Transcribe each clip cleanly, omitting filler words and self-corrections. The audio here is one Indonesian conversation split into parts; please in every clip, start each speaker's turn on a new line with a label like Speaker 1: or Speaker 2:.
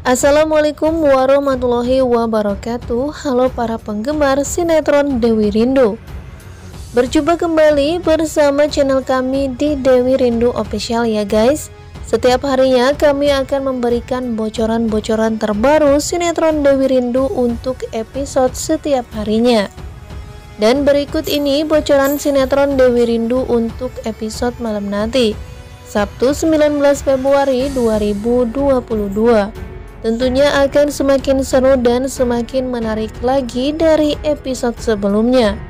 Speaker 1: Assalamualaikum warahmatullahi wabarakatuh. Halo para penggemar sinetron Dewi Rindu. Berjumpa kembali bersama channel kami di Dewi Rindu Official ya guys. Setiap harinya kami akan memberikan bocoran-bocoran terbaru sinetron Dewi Rindu untuk episode setiap harinya. Dan berikut ini bocoran sinetron Dewi Rindu untuk episode malam nanti, Sabtu 19 Februari 2022. Tentunya akan semakin seru dan semakin menarik lagi dari episode sebelumnya.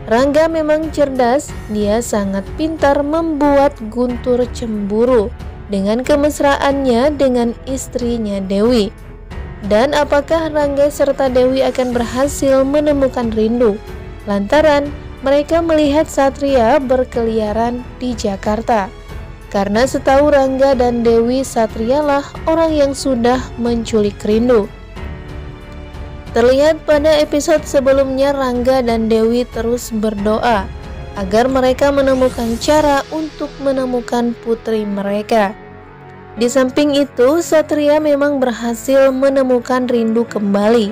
Speaker 1: Rangga memang cerdas, dia sangat pintar membuat Guntur cemburu dengan kemesraannya dengan istrinya Dewi. Dan apakah Rangga serta Dewi akan berhasil menemukan Rindu? Lantaran mereka melihat Satria berkeliaran di Jakarta. Karena setahu Rangga dan Dewi, Satria lah orang yang sudah menculik Rindu. Terlihat pada episode sebelumnya Rangga dan Dewi terus berdoa agar mereka menemukan cara untuk menemukan putri mereka. Di samping itu, Satria memang berhasil menemukan Rindu kembali.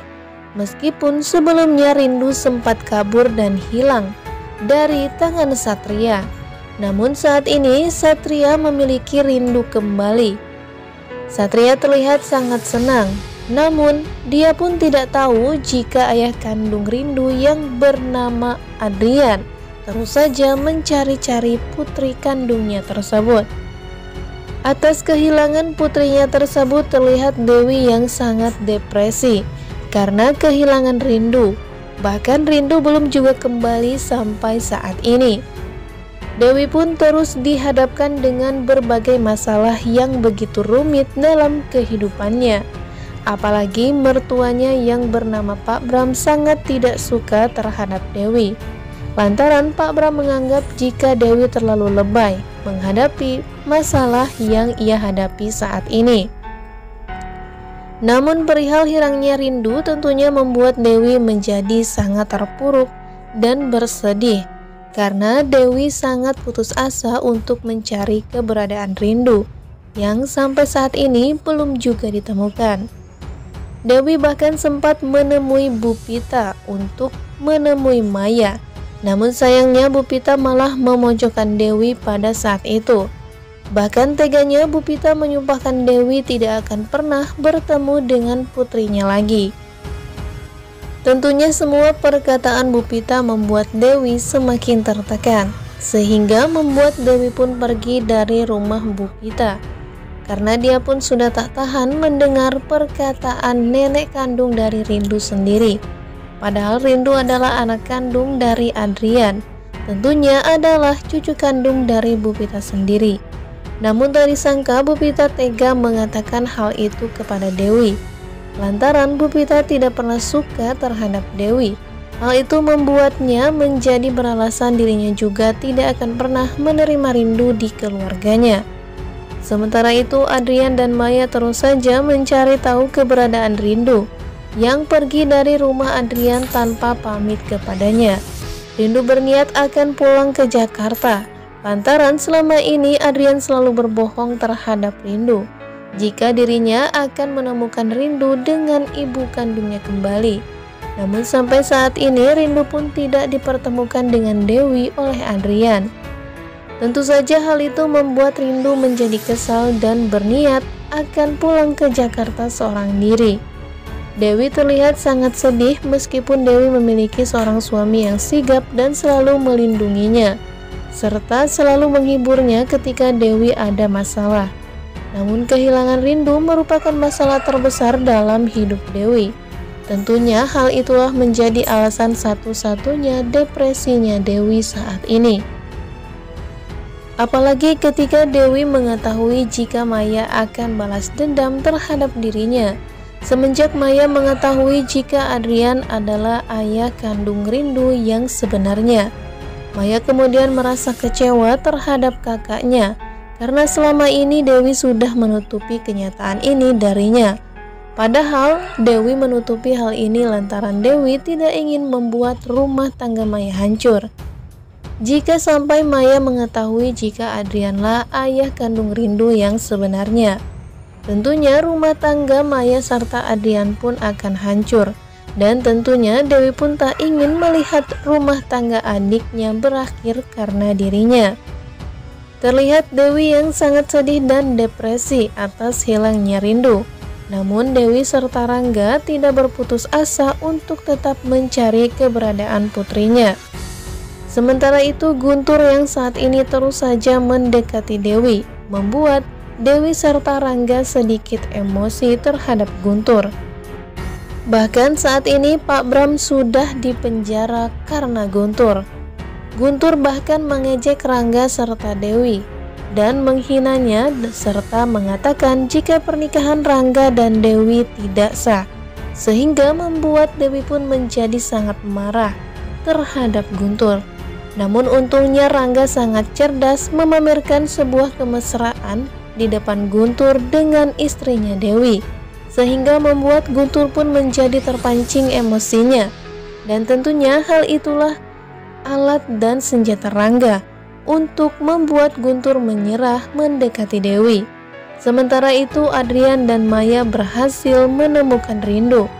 Speaker 1: Meskipun sebelumnya Rindu sempat kabur dan hilang dari tangan Satria. Namun saat ini Satria memiliki Rindu kembali. Satria terlihat sangat senang. Namun dia pun tidak tahu jika ayah kandung Rindu yang bernama Adrian terus saja mencari-cari putri kandungnya tersebut. Atas kehilangan putrinya tersebut terlihat Dewi yang sangat depresi karena kehilangan Rindu. Bahkan Rindu belum juga kembali sampai saat ini. Dewi pun terus dihadapkan dengan berbagai masalah yang begitu rumit dalam kehidupannya. Apalagi mertuanya yang bernama Pak Bram sangat tidak suka terhadap Dewi. Lantaran Pak Bram menganggap jika Dewi terlalu lebay menghadapi masalah yang ia hadapi saat ini. Namun perihal hilangnya Rindu tentunya membuat Dewi menjadi sangat terpuruk dan bersedih. Karena Dewi sangat putus asa untuk mencari keberadaan Rindu yang sampai saat ini belum juga ditemukan. Dewi bahkan sempat menemui Bu Pita untuk menemui Maya. Namun sayangnya Bu Pita malah memojokkan Dewi pada saat itu. Bahkan teganya Bu Pita menyumpahkan Dewi tidak akan pernah bertemu dengan putrinya lagi. Tentunya semua perkataan Bu Pita membuat Dewi semakin tertekan, sehingga membuat Dewi pun pergi dari rumah Bu Pita. Karena dia pun sudah tak tahan mendengar perkataan nenek kandung dari Rindu sendiri. Padahal Rindu adalah anak kandung dari Adrian, tentunya adalah cucu kandung dari Bu Pita sendiri. Namun tak disangka Bu Pita tega mengatakan hal itu kepada Dewi. Lantaran Bu Pita tidak pernah suka terhadap Dewi. Hal itu membuatnya menjadi beralasan dirinya juga tidak akan pernah menerima Rindu di keluarganya. Sementara itu Adrian dan Maya terus saja mencari tahu keberadaan Rindu yang pergi dari rumah Adrian tanpa pamit kepadanya. Rindu berniat akan pulang ke Jakarta. Lantaran selama ini Adrian selalu berbohong terhadap Rindu jika dirinya akan menemukan Rindu dengan ibu kandungnya kembali. Namun sampai saat ini Rindu pun tidak dipertemukan dengan Dewi oleh Adrian. Tentu saja hal itu membuat Rindu menjadi kesal dan berniat akan pulang ke Jakarta seorang diri. Dewi terlihat sangat sedih meskipun Dewi memiliki seorang suami yang sigap dan selalu melindunginya, serta selalu menghiburnya ketika Dewi ada masalah. Namun kehilangan Rindu merupakan masalah terbesar dalam hidup Dewi. Tentunya hal itulah menjadi alasan satu-satunya depresinya Dewi saat ini. Apalagi ketika Dewi mengetahui jika Maya akan balas dendam terhadap dirinya. Semenjak Maya mengetahui jika Adrian adalah ayah kandung Rindu yang sebenarnya, Maya kemudian merasa kecewa terhadap kakaknya karena selama ini Dewi sudah menutupi kenyataan ini darinya. Padahal Dewi menutupi hal ini lantaran Dewi tidak ingin membuat rumah tangga Maya hancur. Jika sampai Maya mengetahui jika Adrianlah ayah kandung Rindu yang sebenarnya, Tentunya rumah tangga Maya serta Adrian pun akan hancur. Dan tentunya Dewi pun tak ingin melihat rumah tangga adiknya berakhir karena dirinya. Terlihat Dewi yang sangat sedih dan depresi atas hilangnya Rindu. Namun Dewi serta Rangga tidak berputus asa untuk tetap mencari keberadaan putrinya. Sementara itu Guntur yang saat ini terus saja mendekati Dewi, membuat Dewi serta Rangga sedikit emosi terhadap Guntur. Bahkan saat ini Pak Bram sudah dipenjara karena Guntur. Guntur bahkan mengejek Rangga serta Dewi dan menghinanya serta mengatakan jika pernikahan Rangga dan Dewi tidak sah, sehingga membuat Dewi pun menjadi sangat marah terhadap Guntur. Namun untungnya Rangga sangat cerdas memamerkan sebuah kemesraan di depan Guntur dengan istrinya Dewi, sehingga membuat Guntur pun menjadi terpancing emosinya. Dan tentunya hal itulah alat dan senjata Rangga untuk membuat Guntur menyerah mendekati Dewi. Sementara itu Adrian dan Maya berhasil menemukan Rindu.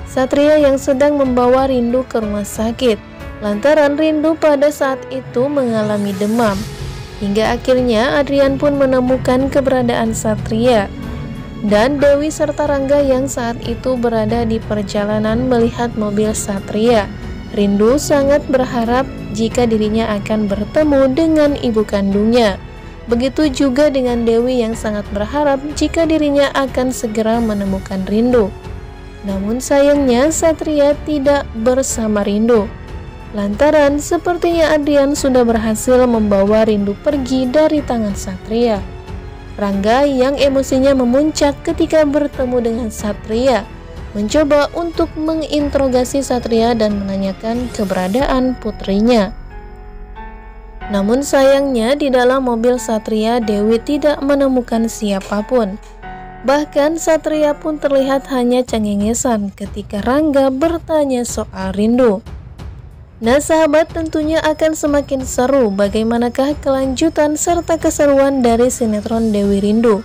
Speaker 1: Satria yang sedang membawa Rindu ke rumah sakit lantaran Rindu pada saat itu mengalami demam. Hingga akhirnya Adrian pun menemukan keberadaan Satria. Dan Dewi serta Rangga yang saat itu berada di perjalanan melihat mobil Satria. Rindu sangat berharap jika dirinya akan bertemu dengan ibu kandungnya. Begitu juga dengan Dewi yang sangat berharap jika dirinya akan segera menemukan Rindu. Namun sayangnya Satria tidak bersama Rindu. Lantaran sepertinya Adrian sudah berhasil membawa Rindu pergi dari tangan Satria. Rangga yang emosinya memuncak ketika bertemu dengan Satria mencoba untuk menginterogasi Satria dan menanyakan keberadaan putrinya. Namun sayangnya di dalam mobil Satria Dewi tidak menemukan siapapun. Bahkan Satria pun terlihat hanya cengengesan ketika Rangga bertanya soal Rindu. Nah sahabat, tentunya akan semakin seru bagaimanakah kelanjutan serta keseruan dari sinetron Dewi Rindu.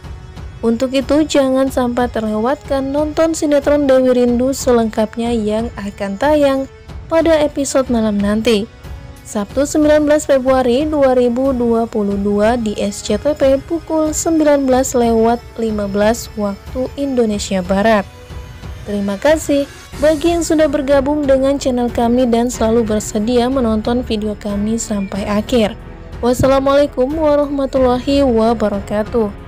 Speaker 1: Untuk itu jangan sampai terlewatkan nonton sinetron Dewi Rindu selengkapnya yang akan tayang pada episode malam nanti, Sabtu 19 Februari 2022 di SCTV pukul 19.15 waktu Indonesia Barat. Terima kasih bagi yang sudah bergabung dengan channel kami dan selalu bersedia menonton video kami sampai akhir. Wassalamualaikum warahmatullahi wabarakatuh.